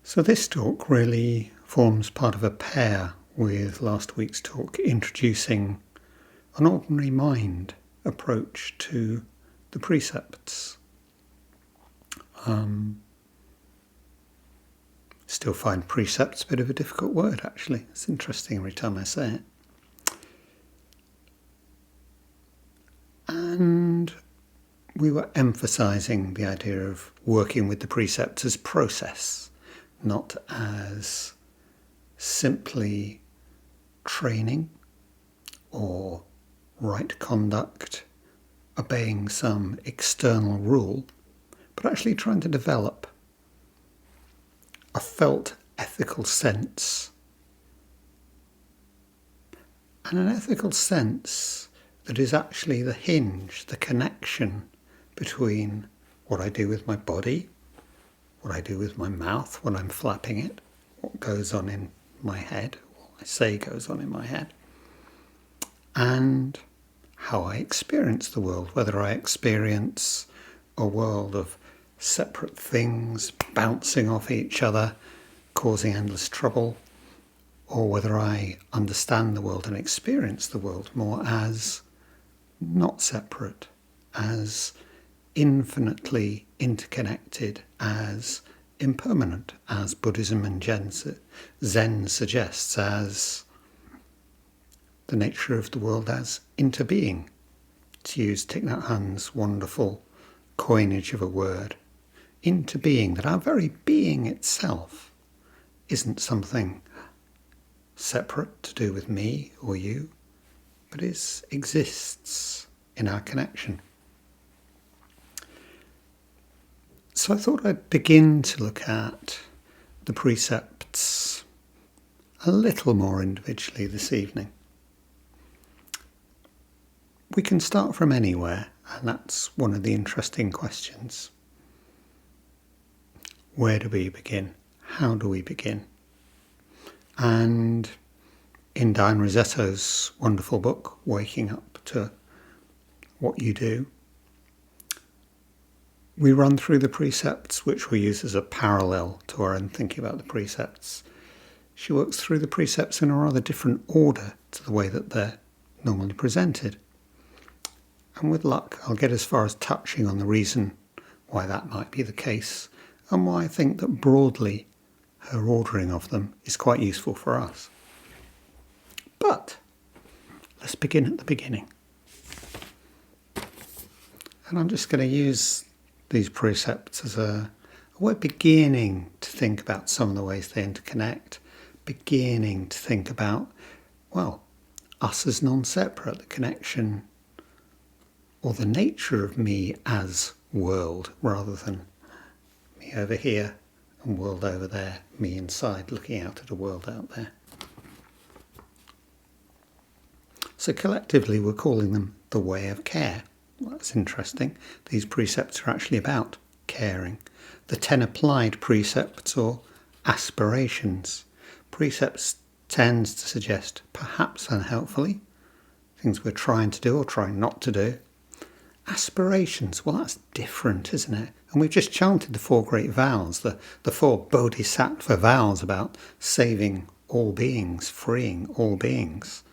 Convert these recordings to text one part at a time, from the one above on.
So this talk really forms part of a pair with last week's talk introducing an ordinary mind approach to the precepts. Still find precepts a bit of a difficult word, actually. It's interesting every time I say it. And we were emphasising the idea of working with the precepts as process, not as simply training or right conduct, obeying some external rule, but actually trying to develop a felt ethical sense. And an ethical sense that is actually the hinge, the connection between what I do with my body, what I do with my mouth when I'm flapping it, what goes on in my head, what I say goes on in my head, and how I experience the world, whether I experience a world of separate things bouncing off each other, causing endless trouble, or whether I understand the world and experience the world more as not separate, as infinitely interconnected, as impermanent, as Buddhism and Zen suggests, as the nature of the world as interbeing, to use Thich Nhat Hanh's wonderful coinage of a word, interbeing, that our very being itself isn't something separate to do with me or you, but exists in our connection. So I thought I'd begin to look at the precepts a little more individually this evening. We can start from anywhere, and that's one of the interesting questions. Where do we begin? How do we begin? And in Diane Rossetto's wonderful book, Waking Up to What You Do, we run through the precepts, which we use as a parallel to our own thinking about the precepts. She works through the precepts in a rather different order to the way that they're normally presented. And with luck, I'll get as far as touching on the reason why that might be the case, and why I think that broadly her ordering of them is quite useful for us. But let's begin at the beginning. And I'm just going to use these precepts as a way of beginning to think about some of the ways they interconnect, beginning to think about, well, us as non-separate, the connection or the nature of me as world, rather than me over here and world over there, me inside looking out at a world out there. So collectively we're calling them the way of care. Well, that's interesting. These precepts are actually about caring. The 10 applied precepts or aspirations. Precepts tends to suggest, perhaps unhelpfully, things we're trying to do or trying not to do. Aspirations, well, that's different, isn't it? And we've just chanted the 4 great vows, the 4 bodhisattva vows about saving all beings, freeing all beings,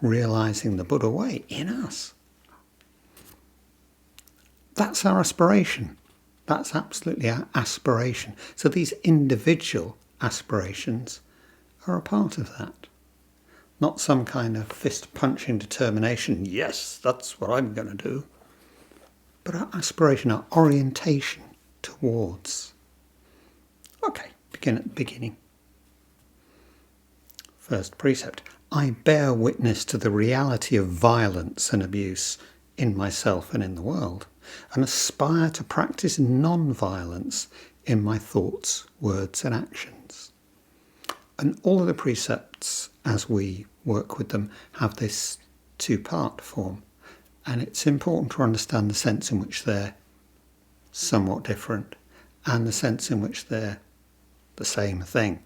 realising the Buddha way in us. That's our aspiration. That's absolutely our aspiration. So these individual aspirations are a part of that. Not some kind of fist-punching determination, yes, that's what I'm going to do. But our aspiration, our orientation towards. Okay, begin at the beginning. First precept. I bear witness to the reality of violence and abuse in myself and in the world, and aspire to practice non-violence in my thoughts, words and actions. And all of the precepts, as we work with them, have this 2-part form. And it's important to understand the sense in which they're somewhat different and the sense in which they're the same thing.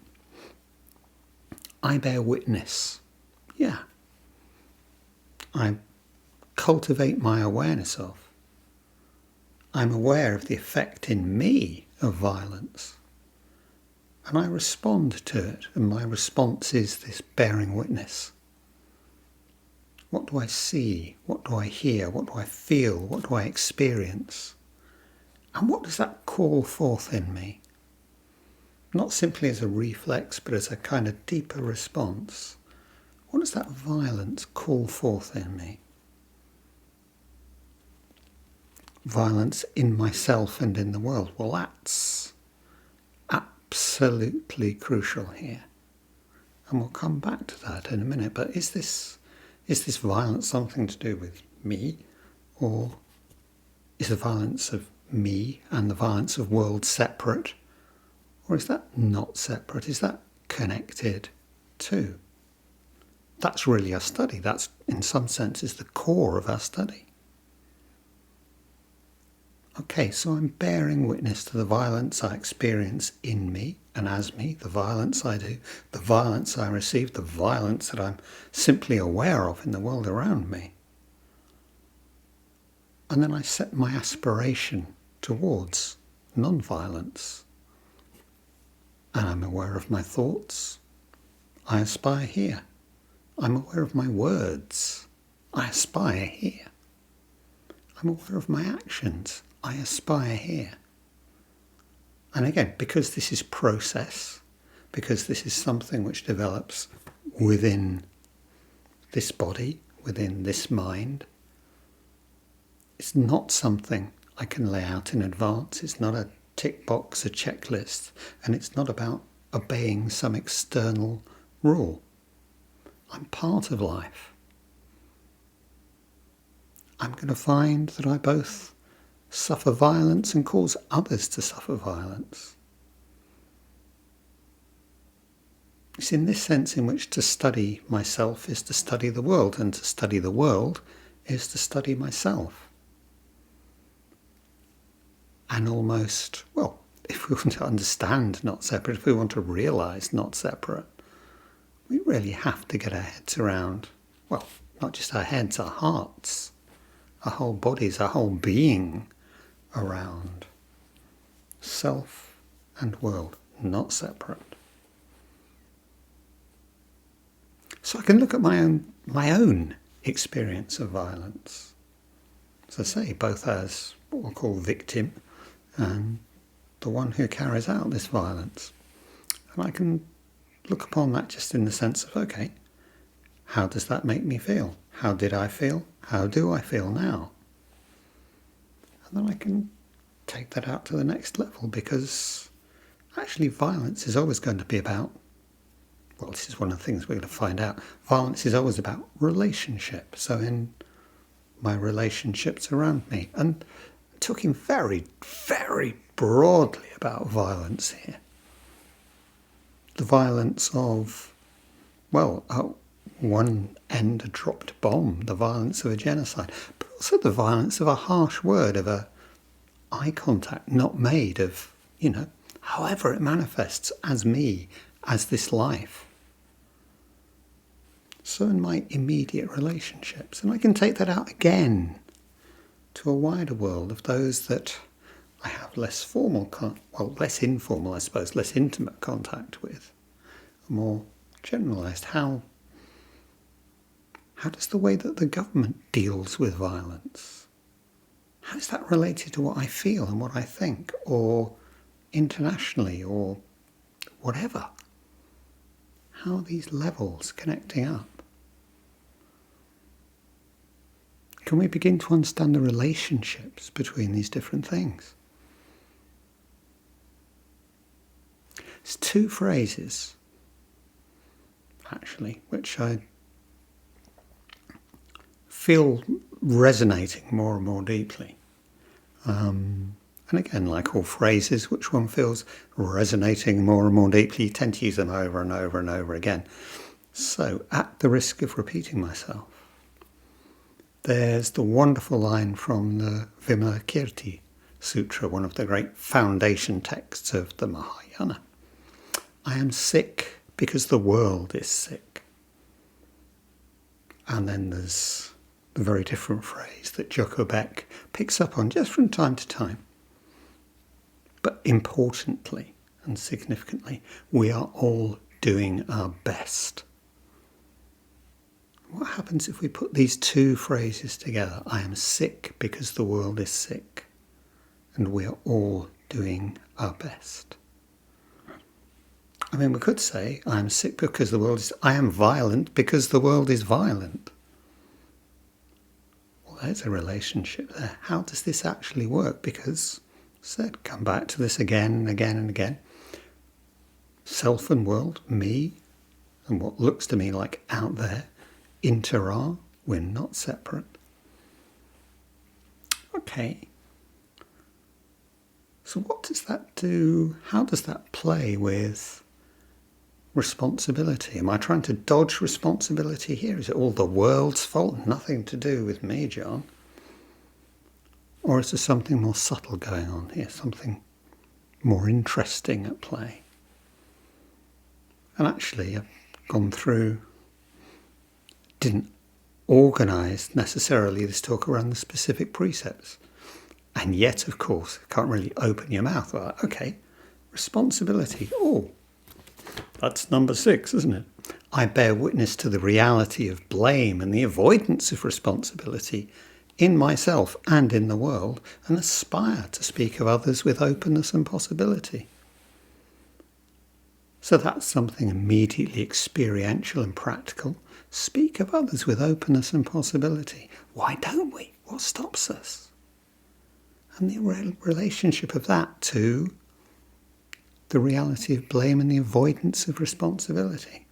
I bear witness. Yeah. I cultivate my awareness of. I'm aware of the effect in me of violence. and I respond to it, and my response is this bearing witness. What do I see? What do I hear? What do I feel? What do I experience? And what does that call forth in me? Not simply as a reflex, but as a kind of deeper response. What does that violence call forth in me? Violence in myself and in the world. Well, that's absolutely crucial here. And we'll come back to that in a minute. But is this violence something to do with me? Or is the violence of me and the violence of world separate? Or is that not separate? Is that connected too? That's really our study. That's, in some sense, is the core of our study. Okay, so I'm bearing witness to the violence I experience in me and as me, the violence I do, the violence I receive, the violence that I'm simply aware of in the world around me. And then I set my aspiration towards non-violence. And I'm aware of my thoughts. I aspire here. I'm aware of my words. I aspire here. I'm aware of my actions. I aspire here. And again, because this is process, because this is something which develops within this body, within this mind, it's not something I can lay out in advance. It's not a tick box, a checklist, and it's not about obeying some external rule. I'm part of life. I'm going to find that I both suffer violence and cause others to suffer violence. It's in this sense in which to study myself is to study the world, and to study the world is to study myself. And almost, well, if we want to understand not separate, if we want to realise not separate, we really have to get our heads around, well, not just our heads, our hearts, our whole bodies, our whole being around self and world, not separate. So I can look at my own experience of violence, as I say, both as what we'll call victim and the one who carries out this violence. And I can look upon that just in the sense of, okay, how does that make me feel? How did I feel? How do I feel now? And then I can take that out to the next level, because actually violence is always going to be about, well, this is one of the things we're going to find out. Violence is always about relationship. So in my relationships around me, and talking very, very broadly about violence here. The violence of, well, at one end a dropped bomb, the violence of a genocide, but also the violence of a harsh word, of a eye contact not made, of, however it manifests as me, as this life. So in my immediate relationships, and I can take that out again to a wider world of those that I have less formal, less informal, I suppose, less intimate contact with, more generalised. How does the way that the government deals with violence, how is that related to what I feel and what I think, or internationally, or whatever? How are these levels connecting up? Can we begin to understand the relationships between these different things? There's two phrases, actually, which I feel resonating more and more deeply. And again, like all phrases, which one feels resonating more and more deeply, you tend to use them over and over and over again. So, at the risk of repeating myself, there's the wonderful line from the Vimalakirti Sutra, one of the great foundation texts of the Mahayana. I am sick because the world is sick. And then there's the very different phrase that Joko Beck picks up on just from time to time. But importantly, and significantly, we are all doing our best. What happens if we put these two phrases together? I am sick because the world is sick, and we are all doing our best. I mean, we could say, I am sick because the world is... I am violent because the world is violent. Well, there's a relationship there. How does this actually work? Because, said, come back to this again and again and again. Self and world, me, and what looks to me like out there, inter-are, we're not separate. Okay. So what does that do? How does that play with responsibility? Am I trying to dodge responsibility here? Is it all the world's fault? Nothing to do with me, John? Or is there something more subtle going on here? Something more interesting at play? And actually, I've gone through, didn't organise necessarily this talk around the specific precepts. And yet, of course, can't really open your mouth. Like, okay, responsibility. Oh, that's number 6, isn't it? I bear witness to the reality of blame and the avoidance of responsibility in myself and in the world, and aspire to speak of others with openness and possibility. So that's something immediately experiential and practical. Speak of others with openness and possibility. Why don't we? What stops us? And the relationship of that to the reality of blame and the avoidance of responsibility.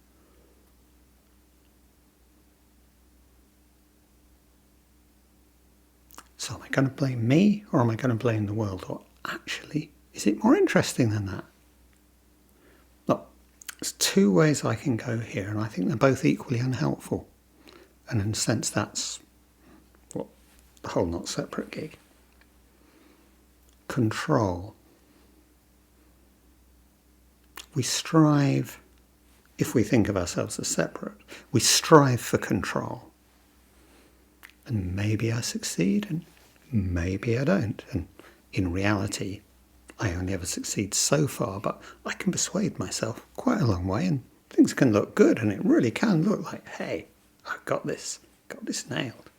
So am I going to blame me or am I going to blame the world? Or actually, is it more interesting than that? Look, there's 2 ways I can go here, and I think they're both equally unhelpful. And in a sense, that's what the whole not separate gig. Control. We strive, if we think of ourselves as separate, we strive for control. And maybe I succeed and maybe I don't. And in reality, I only ever succeed so far, but I can persuade myself quite a long way and things can look good, and it really can look like, hey, I've got this nailed.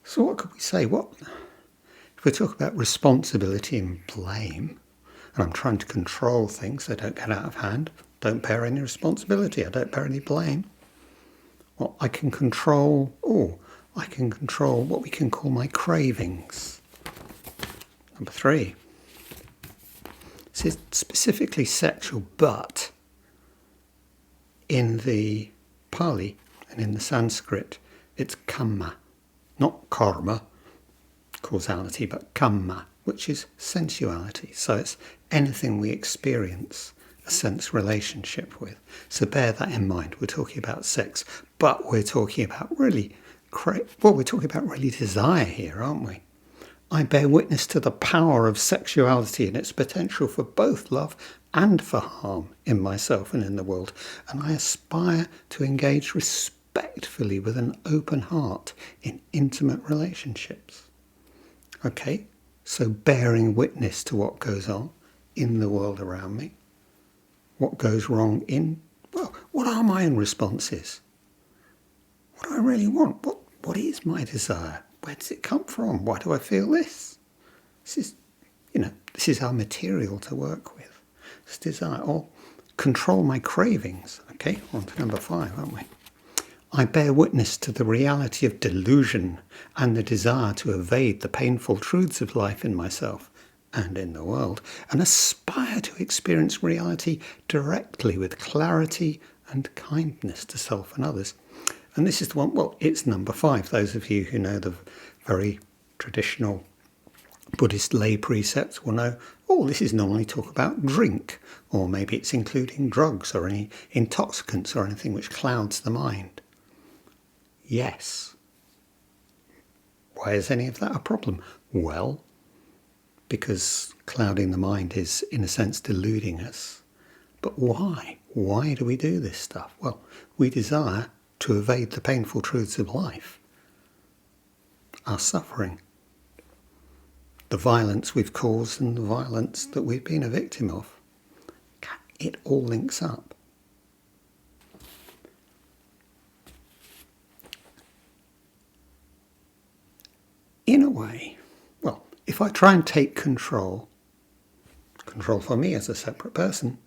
So what could we say? If we talk about responsibility and blame, and I'm trying to control things so they don't get out of hand, don't bear any responsibility, I don't bear any blame. Well, I can control what we can call my cravings. Number 3. This is specifically sexual, but in the Pali and in the Sanskrit, it's kamma, not karma, causality, but kamma, which is sensuality. So it's anything we experience a sense relationship with. So bear that in mind. We're talking about sex, but we're talking about really desire here, aren't we? I bear witness to the power of sexuality and its potential for both love and for harm in myself and in the world. And I aspire to engage respectfully with an open heart in intimate relationships. Okay, so bearing witness to what goes on in the world around me. What goes wrong what are my own responses? What do I really want? What is my desire? Where does it come from? Why do I feel this? This is our material to work with. This desire, or control my cravings. Okay, on to number 5, aren't we? I bear witness to the reality of delusion and the desire to evade the painful truths of life in myself and in the world, and aspire to experience reality directly with clarity and kindness to self and others. And this is the one, it's number 5. Those of you who know the very traditional Buddhist lay precepts will know, this is normally talk about drink, or maybe it's including drugs or any intoxicants or anything which clouds the mind. Yes. Why is any of that a problem? Well, because clouding the mind is, in a sense, deluding us. But why? Why do we do this stuff? Well, we desire to evade the painful truths of life, our suffering, the violence we've caused and the violence that we've been a victim of. it all links up. In a way, well, if I try and take control for me as a separate person,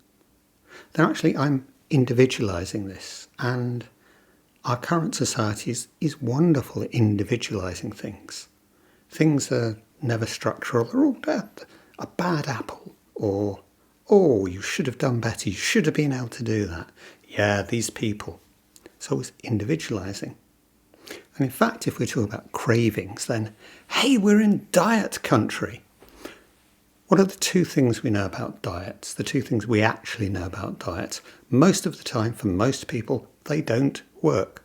then actually I'm individualising this, and our current society is wonderful at individualising things. Things are never structural. They're all a bad apple, or, oh, you should have done better. You should have been able to do that. Yeah, these people. So it's individualising. And in fact, if we're talking about cravings, then, hey, we're in diet country. What are the two things we know about diets? The two things we actually know about diets? Most of the time, for most people, they don't work.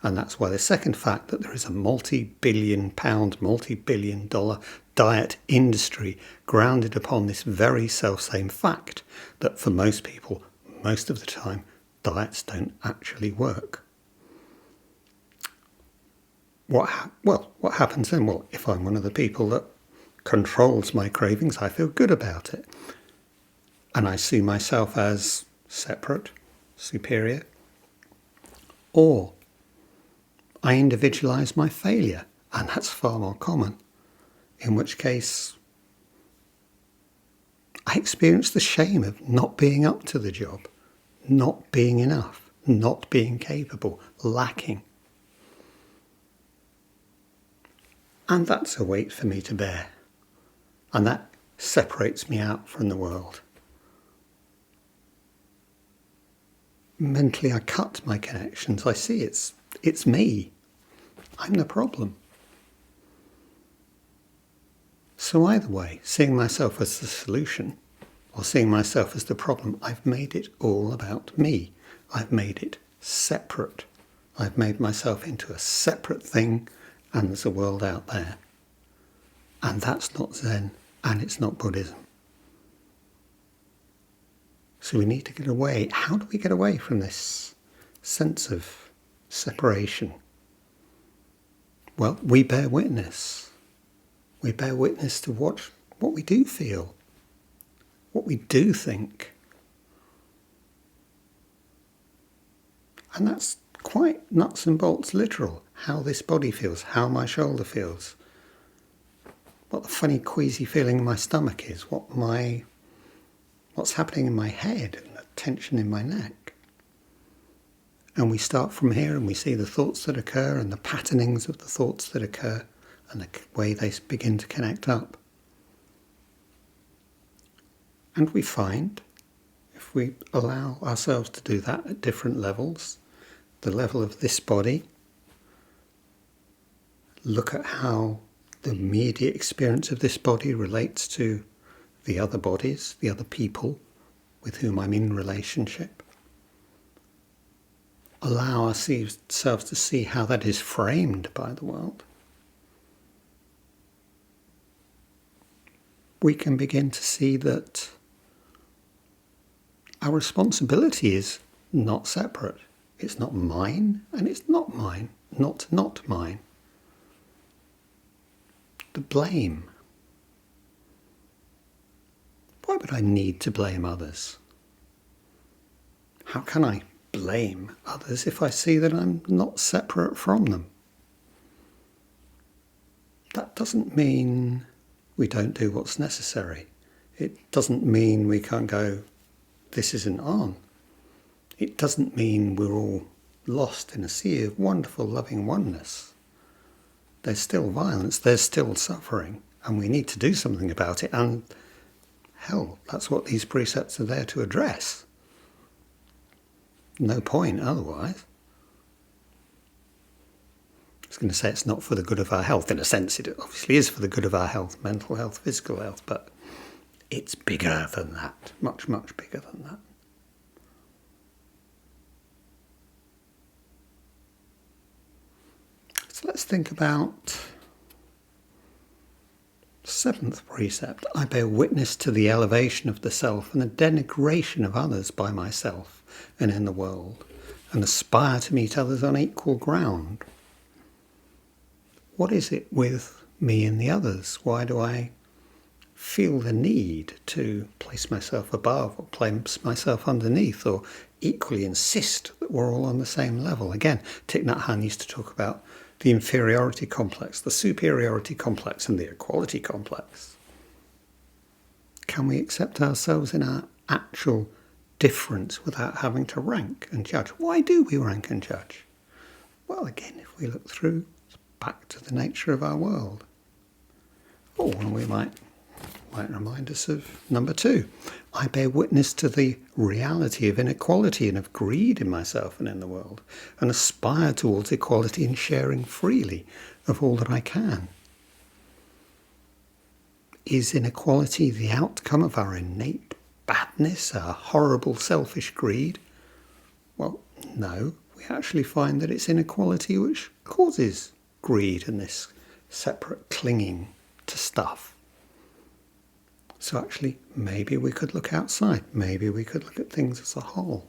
And that's why the second fact that there is a multi-billion pound, multi-billion dollar diet industry grounded upon this very self-same fact that for most people, most of the time, diets don't actually work. What happens then? Well, if I'm one of the people that controls my cravings, I feel good about it. And I see myself as separate, superior. Or I individualise my failure, and that's far more common, in which case I experience the shame of not being up to the job, not being enough, not being capable, lacking. And that's a weight for me to bear. And that separates me out from the world. Mentally, I cut my connections. I see it's me. I'm the problem. So either way, seeing myself as the solution or seeing myself as the problem, I've made it all about me. I've made it separate. I've made myself into a separate thing, and there's a world out there. And that's not Zen, and it's not Buddhism. So we need to get away. How do we get away from this sense of separation? Well, we bear witness. We bear witness to what we do feel, what we do think. And that's quite nuts and bolts literal. How this body feels, how my shoulder feels, what the funny queasy feeling in my stomach is, what's happening in my head and the tension in my neck. And we start from here and we see the thoughts that occur and the patternings of the thoughts that occur and the way they begin to connect up. And we find, if we allow ourselves to do that at different levels, the level of this body, look at how the immediate experience of this body relates to the other bodies, the other people with whom I'm in relationship. Allow ourselves to see how that is framed by the world. We can begin to see that our responsibility is not separate. It's not mine, and it's not mine, not mine. The blame. Why would I need to blame others? How can I blame others if I see that I'm not separate from them? That doesn't mean we don't do what's necessary. It doesn't mean we can't go, this isn't on. It doesn't mean we're all lost in a sea of wonderful, loving oneness. There's still violence, there's still suffering, and we need to do something about it. And hell, that's what these precepts are there to address. No point otherwise. I was going to say it's not for the good of our health. In a sense, it obviously is for the good of our health, mental health, physical health, but it's bigger than that, much, much bigger than that. So let's think about the seventh precept. I bear witness to the elevation of the self and the denigration of others by myself and in the world, and aspire to meet others on equal ground. What is it with me and the others? Why do I feel the need to place myself above or place myself underneath, or equally insist that we're all on the same level. Again, Thich Nhat Hanh used to talk about the inferiority complex, the superiority complex, and the equality complex. Can we accept ourselves in our actual difference without having to rank and judge? Why do we rank and judge? Well, again, if we look through, it's back to the nature of our world. Oh, and we might remind us of number 2. I bear witness to the reality of inequality and of greed in myself and in the world, and aspire towards equality in sharing freely of all that I can. Is inequality the outcome of our innate badness, our horrible selfish greed? Well, no. We actually find that it's inequality which causes greed and this separate clinging to stuff. So actually, maybe we could look outside. Maybe we could look at things as a whole.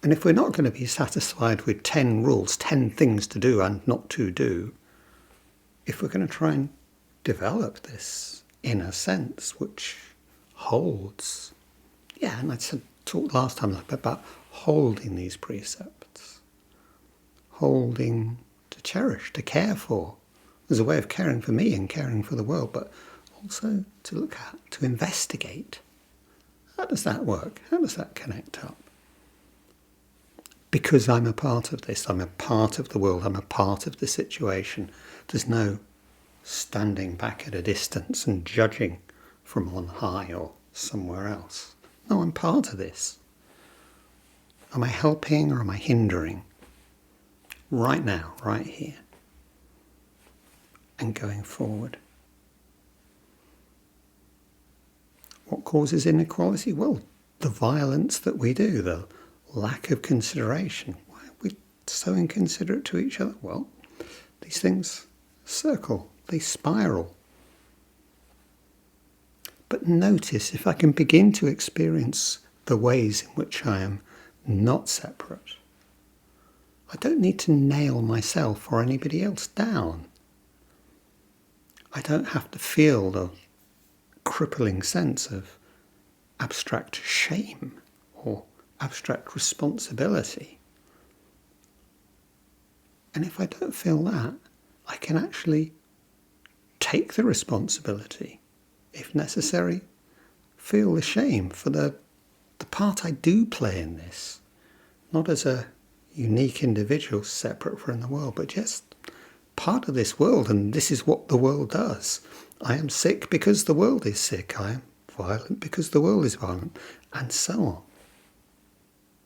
And if we're not going to be satisfied with 10 rules, 10 things to do and not to do, if we're going to try and develop this inner sense which holds, and I talked last time about holding these precepts, holding to cherish, to care for. There's a way of caring for me and caring for the world, but also to look at, to investigate. How does that work? How does that connect up? Because I'm a part of this, I'm a part of the world, I'm a part of the situation. There's no standing back at a distance and judging from on high or somewhere else. No, I'm part of this. Am I helping or am I hindering? Right now, right here. And going forward. What causes inequality? Well, the violence that we do, the lack of consideration. Why are we so inconsiderate to each other? Well, these things circle, they spiral. But notice if I can begin to experience the ways in which I am not separate. I don't need to nail myself or anybody else down. I don't have to feel the crippling sense of abstract shame or abstract responsibility. And if I don't feel that, I can actually take the responsibility, if necessary, feel the shame for the part I do play in this, not as a unique individual separate from the world, but just part of this world, and this is what the world does. I am sick because the world is sick. I am violent because the world is violent, and so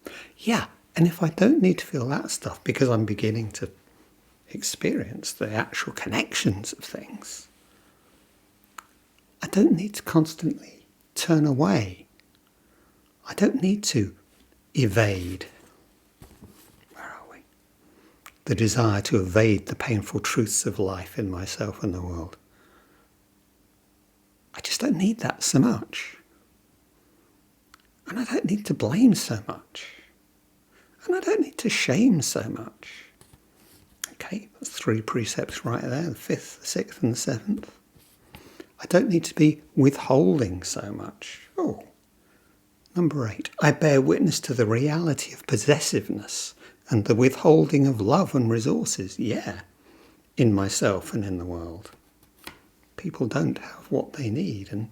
on. Yeah, and if I don't need to feel that stuff because I'm beginning to experience the actual connections of things, I don't need to constantly turn away. I don't need to evade. Where are we? The desire to evade the painful truths of life in myself and the world. I just don't need that so much. And I don't need to blame so much. And I don't need to shame so much. Okay, that's 3 precepts right there, the 5th, the 6th and the 7th. I don't need to be withholding so much. Oh, number 8, I bear witness to the reality of possessiveness and the withholding of love and resources, in myself and in the world. People don't have what they need, and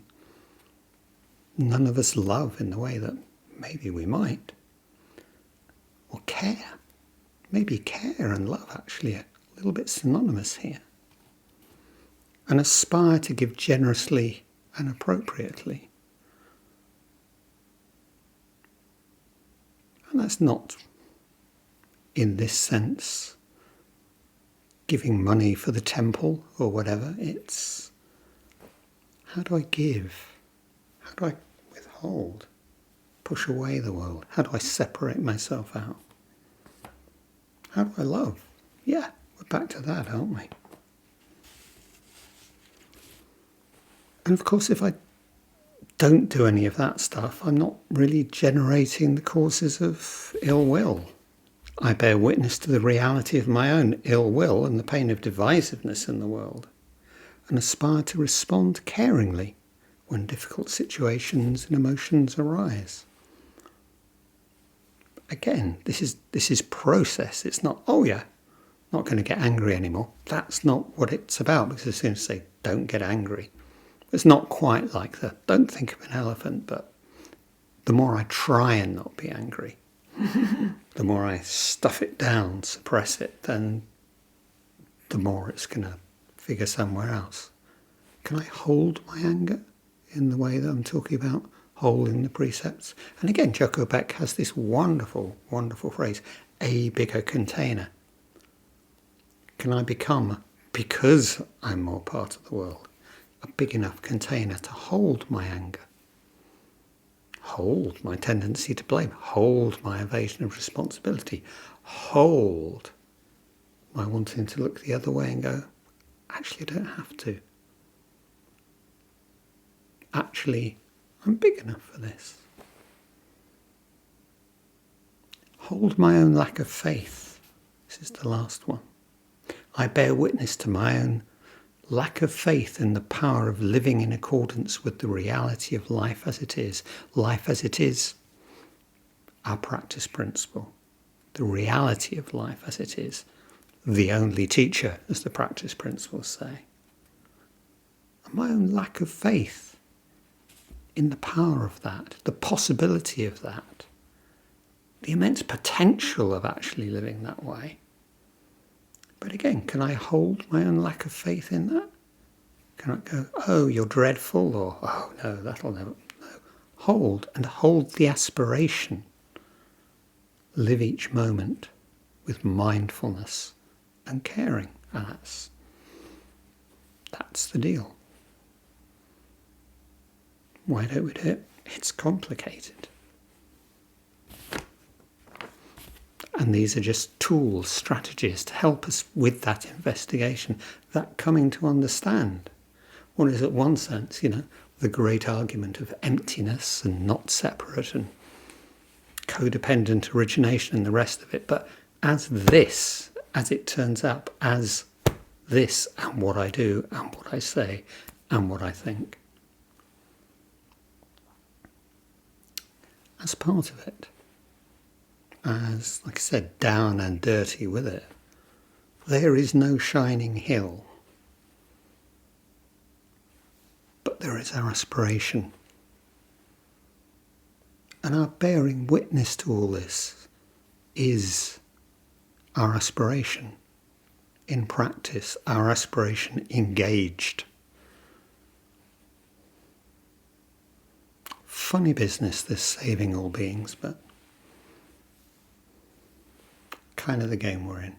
none of us love in the way that maybe we might. Or care. Maybe care and love actually are a little bit synonymous here. And aspire to give generously and appropriately. And that's not, in this sense, giving money for the temple or whatever. It's, how do I give? How do I withhold? Push away the world? How do I separate myself out? How do I love? Yeah, we're back to that, aren't we? And of course, if I don't do any of that stuff, I'm not really generating the causes of ill will. I bear witness to the reality of my own ill will and the pain of divisiveness in the world. and aspire to respond caringly when difficult situations and emotions arise. Again, this is process. It's not, oh yeah, not going to get angry anymore. That's not what it's about, because as soon as I say, don't get angry, it's not quite like that. Don't think of an elephant, but the more I try and not be angry, the more I stuff it down, suppress it, then the more it's going to figure somewhere else. Can I hold my anger in the way that I'm talking about holding the precepts? And again, Joko Beck has this wonderful, wonderful phrase, a bigger container. Can I become, because I'm more part of the world, a big enough container to hold my anger, hold my tendency to blame, hold my evasion of responsibility, hold my wanting to look the other way and go, actually I don't have to. Actually, I'm big enough for this. Hold my own lack of faith. This is the last one. I bear witness to my own lack of faith in the power of living in accordance with the reality of life as it is. Life as it is, our practice principle. The reality of life as it is. The only teacher, as the practice principles say. And my own lack of faith in the power of that, the possibility of that, the immense potential of actually living that way. But again, can I hold my own lack of faith in that? Can I go, oh, you're dreadful, or, oh, no, that'll never, no. Hold the aspiration. Live each moment with mindfulness and caring. And that's the deal. Why don't we do it? It's complicated. And these are just tools, strategies to help us with that investigation, that coming to understand. What is, at one sense, the great argument of emptiness and not separate and codependent origination and the rest of it, but as it turns up, as this and what I do and what I say and what I think. As part of it. As, like I said, down and dirty with it. There is no shining hill. But there is our aspiration. And our bearing witness to all this is our aspiration in practice, our aspiration engaged. Funny business, this saving all beings, but kind of the game we're in.